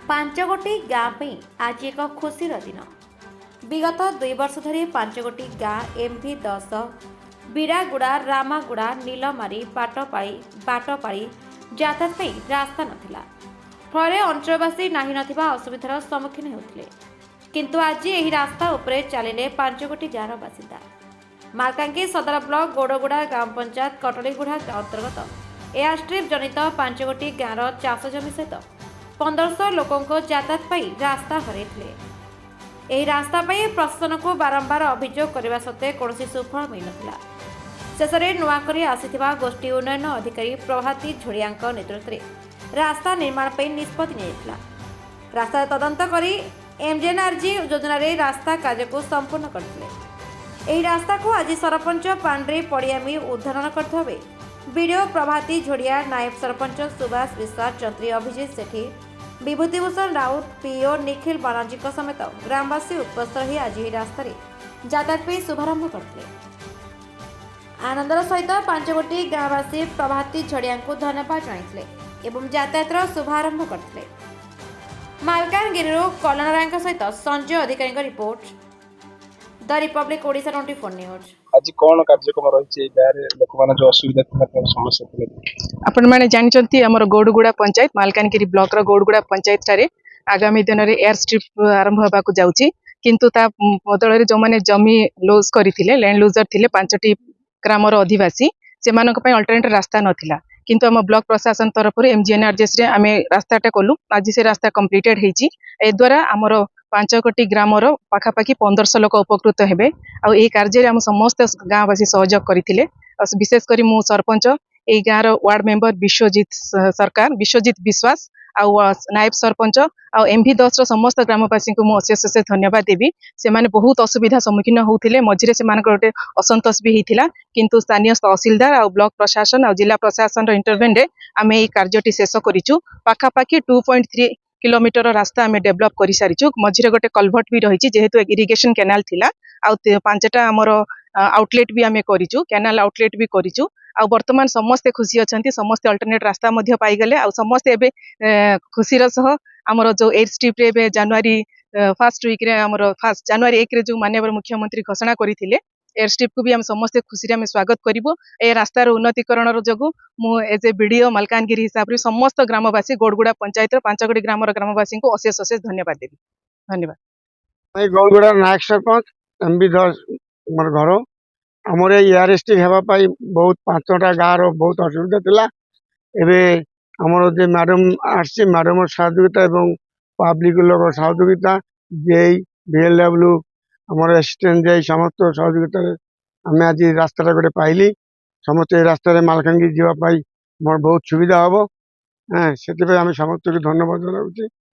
ପାଞ୍ଚଗୋଟି ଗାଁ ପାଇଁ ଆଜି ଏକ ଖୁସିର ଦିନ। ବିଗତ 2 ବର୍ଷ ଧରି ପାଞ୍ଚଗୋଟି ଗାଁ MV10, ବିରାଗୁଡ଼ା, ରାମାଗୁଡ଼ା, ନୀଲମାରୀ, ବାଟପାଳି ଯାତାୟାତ ପାଇଁ ରାସ୍ତା ନଥିଲା। ଫଳରେ ଅଞ୍ଚଳବାସୀ ନାହିଁ ନଥିବା ଅସୁବିଧାର ସମ୍ମୁଖୀନ ହେଉଥିଲେ। କିନ୍ତୁ ଆଜି ଏହି ରାସ୍ତା ଉପରେ ଚାଲିଲେ ପାଞ୍ଚଗୋଟି ଗାଁର ବାସିନ୍ଦା। ମାଲକାନଗିରି ସଦର ବ୍ଲକ ଗୋଡ଼ଗୁଡ଼ା ଗ୍ରାମ ପଞ୍ଚାୟତ କଟଳୀଗୁଡ଼ା ଅନ୍ତର୍ଗତ ଏୟାର ଷ୍ଟ୍ରିପ୍ ଜନିତ ପାଞ୍ଚଗୋଟି ଗାଁର ଚାଷ ଜମି ସହିତ 1500 ଲୋକଙ୍କ ଯାତାୟାତ ପାଇଁ ରାସ୍ତା ହରାଇଥିଲେ। ଏହି ରାସ୍ତା ପାଇଁ ପ୍ରଶାସନକୁ ବାରମ୍ବାର ଅଭିଯୋଗ କରିବା ସତ୍ତ୍ୱେ କୌଣସି ସୁଫଳ ମିଳିନଥିଲା। ଶେଷରେ ନୂଆକରି ଆସିଥିବା ଗୋଷ୍ଠୀ ଉନ୍ନୟନ ଅଧିକାରୀ ପ୍ରଭାତୀ ଝୋଡ଼ିଆଙ୍କ ନେତୃତ୍ୱରେ ରାସ୍ତା ନିର୍ମାଣ ପାଇଁ ନିଷ୍ପତ୍ତି ନିଆଯାଇଥିଲା। ରାସ୍ତାର ତଦନ୍ତ କରି MGNRG ଯୋଜନାରେ ରାସ୍ତା କାର୍ଯ୍ୟକୁ ସମ୍ପୂର୍ଣ୍ଣ କରିଥିଲେ। ଏହି ରାସ୍ତାକୁ ଆଜି ସରପଞ୍ଚ ପାଣ୍ଡ୍ରି ପଡ଼ିଆମି ଉଦ୍ଘାଟନ କରିଥିବା ବେଳେ ବିଡ଼ିଓ ପ୍ରଭାତୀ ଝୋଡ଼ିଆ, ନାୟବ ସରପଞ୍ଚ ସୁବାସ ବିଶ୍ୱାସ, ଯନ୍ତ୍ରୀ ଅଭିଜିତ ସେଠୀ, ବିଭୂତିଭୂଷଣ ରାଉତ, PO ନିଖିଲ ବାନାର୍ଜୀଙ୍କ ସମେତ ଗ୍ରାମବାସୀ ଉପସ୍ଥିତ ରହି ଆଜି ଏହି ରାସ୍ତାରେ ଯାତାୟାତ ପାଇଁ ଶୁଭାରମ୍ଭ କରିଥିଲେ। ଆନନ୍ଦର ସହିତ ପାଞ୍ଚଗୋଟି ଗାଁବାସୀ ପ୍ରଭାତୀ ଝୋଡ଼ିଆଙ୍କୁ ଧନ୍ୟବାଦ ଜଣାଇଥିଲେ ଏବଂ ଯାତାୟାତର ଶୁଭାରମ୍ଭ କରିଥିଲେ। ମାଲକାନଗିରିରୁ କଲ୍ୟାଣ ରାୟଙ୍କ ସହିତ ସଞ୍ଜୟ ଅଧିକାରୀଙ୍କ ରିପୋର୍ଟ, ଦ ରିପବ୍ଲିକ ଓଡ଼ିଶା 24 ନ୍ୟୁଜ୍। आज कौन कार्यक्रम रही लोक मान जो असुविधा समस्या आपण मैंने जानते आम गौड़गुड़ा पंचायत मालकानगिरी ब्लॉक गौड़गुड़ा पंचायत ठारे आगामी दिन में एयर स्ट्रिप आरंभ होगा जाऊँगी किंतु ता बदल जो मैंने जमी लूज करते लैंड लूजर थे 5टी ग्रामर अधिवासी से अल्टरनेट रास्ता नाला किंतु आम ब्लॉक प्रशासन तरफ MGNRG आम रास्ताटा कलु आज से रास्ता कम्प्लीटेड होती ए द्वारा आमर 5 ग्रामर पाखापाखि 1500 लोक उपकृत हेबे। आ यही कार्य आम समस्त गाँवासी सहयोग करते विशेषकर मु सरपंच यही गाँव वार्ड मेंबर विश्वजित विश्वास आउ नायब सरपंच आउ MV10 समस्त ग्रामवासी को मुझे अशेष धन्यवाद देवी। से माने बहुत असुविधा सम्मुखीन होते मझे से गोटे असंतोष भी होता किंतु स्थानीय तहसीलदार आउ ब्लॉक प्रशासन आउ जिला प्रशासन इंटरवेन रे आम यही कार्य शेष करूँ। पाखापाखि 2.3 किलोमीटर रास्ता आम डेभलप कर सारी मझे गोटे कलभर्ट भी रही जेहेतु इरिगेशन कैनाल थिला आउ 5टा आमर आउटलेट भी आम करूँ कैनाल आउटलेट भी करूँ। आ वर्तमान समस्ते खुशी अच्छा समस्ते अल्टरनेट रास्ता पाईगले आ समस्ते एवं खुशीर सह आमर जो एयर स्ट्रिप रे जनवरी फर्स्ट वीक फर्स्ट जनवरी 1 जो माननीय मुख्यमंत्री घोषणा करते एयर स्ट्रिप को भी आम समस्ते खुशी आम स्वागत करूँ। ए रास्तार उन्नतीकरण जो मु एज ए BDO मालकानगिरी हिसाब से समस्त ग्रामवासी गोड़गुड़ा पंचायत 5 ग्रामर ग्रामवासी को अशेष अशेष धन्यवाद देवी। धन्यवाद। गौड़गुड़ा नायक सरपंच MV10 मोर घर आमर एयर स्ट्रिप होगापाई बहुत 5टा गाँव बहुत असुविधा थिला। एबे आमर जे मैडम आसी मैडम सहयोगिता और पब्लिक लोक सहयोगिता जेई BLW आमर असिस्टेंट जे समस्त सहयोगिता आम आज रास्ता गोटे पाइली समस्त रास्तार मालकानगिरी जावाई मोर बहुत सुविधा हम से आम समस्त धन्यवाद जनाऊँ।